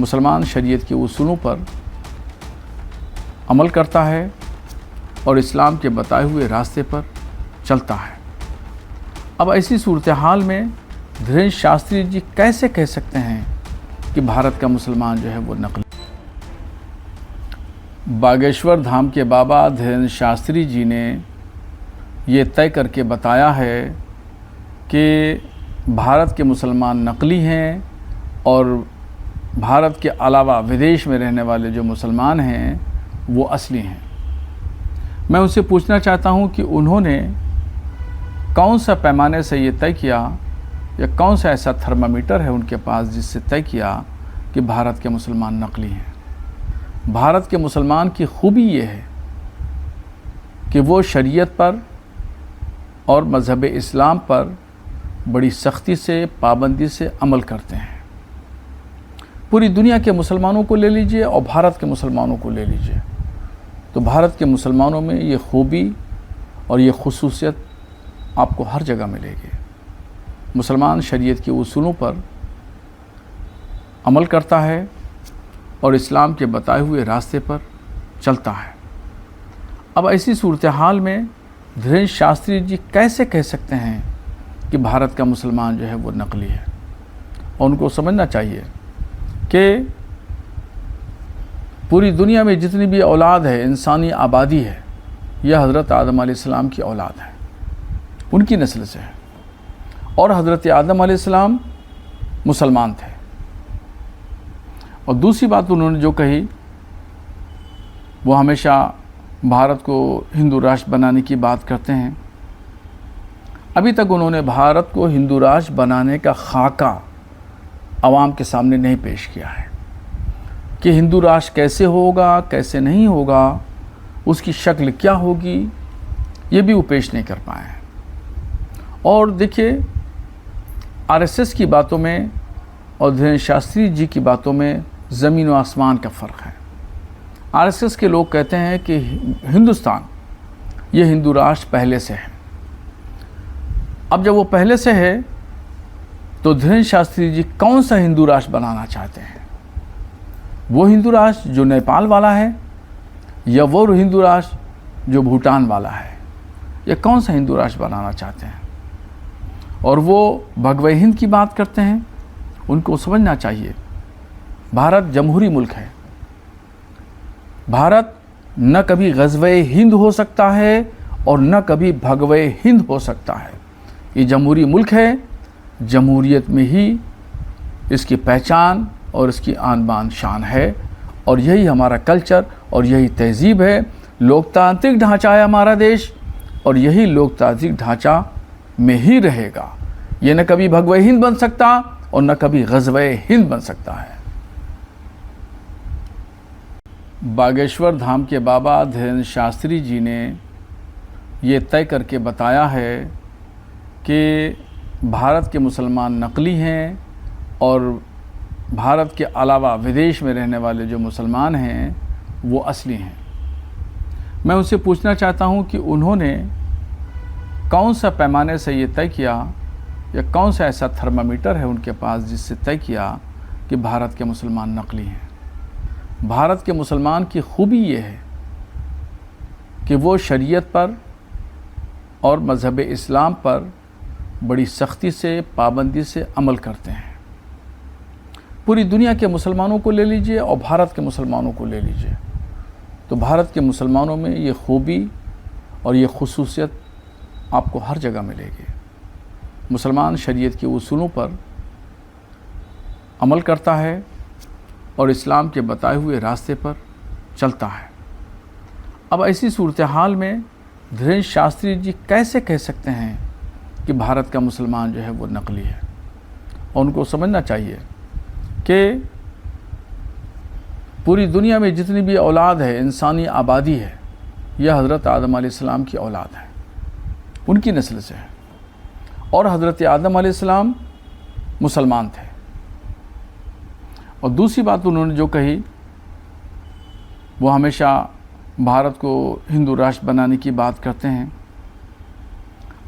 मुसलमान शरीयत के उसूलों पर अमल करता है और इस्लाम के बताए हुए रास्ते पर चलता है। अब ऐसी सूरत हाल में धीरेन्द्र शास्त्री जी कैसे कह सकते हैं कि भारत का मुसलमान जो है वो नकली। बागेश्वर धाम के बाबा धीरेन्द्र शास्त्री जी ने ये तय करके बताया है कि भारत के मुसलमान नकली हैं और भारत के अलावा विदेश में रहने वाले जो मुसलमान हैं वो असली हैं। मैं उनसे पूछना चाहता हूं कि उन्होंने कौन सा पैमाने से ये तय किया या कौन सा ऐसा थर्मामीटर है उनके पास जिससे तय किया कि भारत के मुसलमान नकली हैं। भारत के मुसलमान की खूबी ये है कि वो शरीयत पर और मज़हब इस्लाम पर बड़ी सख्ती से पाबंदी से अमल करते हैं। पूरी दुनिया के मुसलमानों को ले लीजिए और भारत के मुसलमानों को ले लीजिए तो भारत के मुसलमानों में ये खूबी और ये खुसूसियत आपको हर जगह मिलेगी। मुसलमान शरीयत के उसूलों पर अमल करता है और इस्लाम के बताए हुए रास्ते पर चलता है। अब ऐसी सूरत हाल में धीरेन्द्र शास्त्री जी कैसे कह सकते हैं कि भारत का मुसलमान जो है वो नकली है। और उनको समझना चाहिए कि पूरी दुनिया में जितनी भी औलाद है, इंसानी आबादी है, यह हज़रत आदम अलैहिस्सलाम की औलाद है, उनकी नस्ल से है। और हज़रत आदम अलैहिस्सलाम मुसलमान थे। और दूसरी बात उन्होंने जो कही वो हमेशा भारत को हिंदू राष्ट्र बनाने की बात करते हैं। अभी तक उन्होंने भारत को हिंदू राष्ट्र बनाने का खाका आवाम के सामने नहीं पेश किया है कि हिंदू राष्ट्र कैसे होगा, कैसे नहीं होगा, उसकी शक्ल क्या होगी, ये भी वो पेश नहीं कर पाए हैं। और देखिए, आरएसएस की बातों में और धीरेन्द्र शास्त्री जी की बातों में ज़मीन व आसमान का फ़र्क है। आरएसएस के लोग कहते हैं कि हिंदुस्तान ये हिंदू राष्ट्र पहले से है। अब जब वो पहले से है तो धीरेन्द्र शास्त्री जी कौन सा हिंदू राष्ट्र बनाना चाहते हैं? वो हिंदू राष्ट्र जो नेपाल वाला है या वो हिंदू राष्ट्र जो भूटान वाला है? या कौन सा हिंदू राष्ट्र बनाना चाहते हैं? और वो भगवे हिंद की बात करते हैं। उनको समझना चाहिए भारत जमहूरी मुल्क है। भारत न कभी गज़वे हिंद हो सकता है और न कभी भगवे हिंद हो सकता है। ये जमहूरी मुल्क है। जमहूरियत में ही इसकी पहचान और इसकी आन बान शान है और यही हमारा कल्चर और यही तहज़ीब है। लोकतांत्रिक ढांचा है हमारा देश और यही लोकतांत्रिक ढांचा में ही रहेगा। ये न कभी भगवे हिंद बन सकता और न कभी गज़वे हिंद बन सकता है। बागेश्वर धाम के बाबा धीरेन्द्र शास्त्री जी ने ये तय करके बताया है कि भारत के मुसलमान नकली हैं और भारत के अलावा विदेश में रहने वाले जो मुसलमान हैं वो असली हैं। मैं उनसे पूछना चाहता हूं कि उन्होंने कौन सा पैमाने से ये तय किया या कौन सा ऐसा थर्मामीटर है उनके पास जिससे तय किया कि भारत के मुसलमान नकली हैं। भारत के मुसलमान की खूबी ये है कि वो शरीयत पर और मज़हब इस्लाम पर बड़ी सख्ती से पाबंदी से अमल करते हैं। पूरी दुनिया के मुसलमानों को ले लीजिए और भारत के मुसलमानों को ले लीजिए तो भारत के मुसलमानों में ये खूबी और ये खुसूसियत आपको हर जगह मिलेगी। मुसलमान शरीयत के उसूलों पर अमल करता है और इस्लाम के बताए हुए रास्ते पर चलता है। अब ऐसी सूरत हाल में धीरेन्द्र शास्त्री जी कैसे कह सकते हैं कि भारत का मुसलमान जो है वो नकली है। और उनको समझना चाहिए कि पूरी दुनिया में जितनी भी औलाद है, इंसानी आबादी है, यह हज़रत आदम अलैहिस्सलाम की औलाद है, उनकी नस्ल से है। और हज़रत आदम अलैहिस्सलाम मुसलमान थे। और दूसरी बात उन्होंने जो कही वो हमेशा भारत को हिंदू राष्ट्र बनाने की बात करते हैं।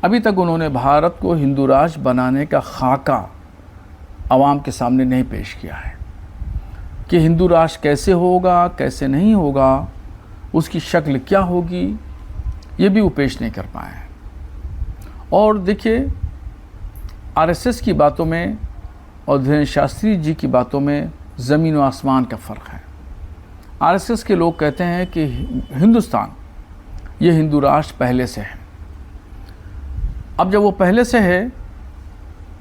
अभी तक उन्होंने भारत को हिंदू राष्ट्र बनाने का खाका आवाम के सामने नहीं पेश किया है कि हिंदू राष्ट्र कैसे होगा, कैसे नहीं होगा, उसकी शक्ल क्या होगी, ये भी वो पेश नहीं कर पाए हैं। और देखिए, आरएसएस की बातों में और धीरेन्द्र शास्त्री जी की बातों में ज़मीन और आसमान का फ़र्क है। आरएसएस के लोग कहते हैं कि हिंदुस्तान, ये हिंदू राष्ट्र पहले से है। अब जब वो पहले से है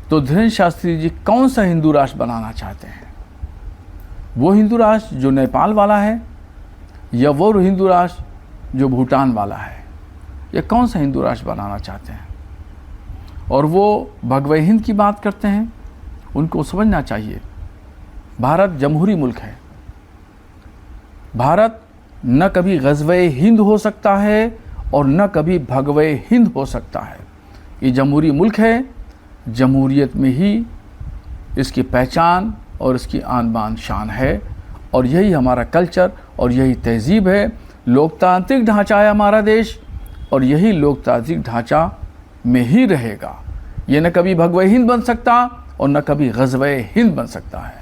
तो धीरेन्द्र शास्त्री जी कौन सा हिंदू राष्ट्र बनाना चाहते हैं? वो हिंदू राष्ट्र जो नेपाल वाला है, या वो हिंदू राष्ट्र जो भूटान वाला है? या कौन सा हिंदू राष्ट्र बनाना चाहते हैं? और वो भगवे हिंद की बात करते हैं। उनको समझना चाहिए, भारत जमहूरी मुल्क है। भारत न कभी गज़वे हिंद हो सकता है और न कभी भगवे हिंद हो सकता है। ये जमहूरी मुल्क है। जमहूरियत में ही इसकी पहचान और इसकी आन बान शान है, और यही हमारा कल्चर और यही तहजीब है। लोकतांत्रिक ढांचा है हमारा देश, और यही लोकतांत्रिक ढांचा में ही रहेगा। ये न कभी भगवे हिंद बन सकता और न कभी गज़वे हिंद बन सकता है।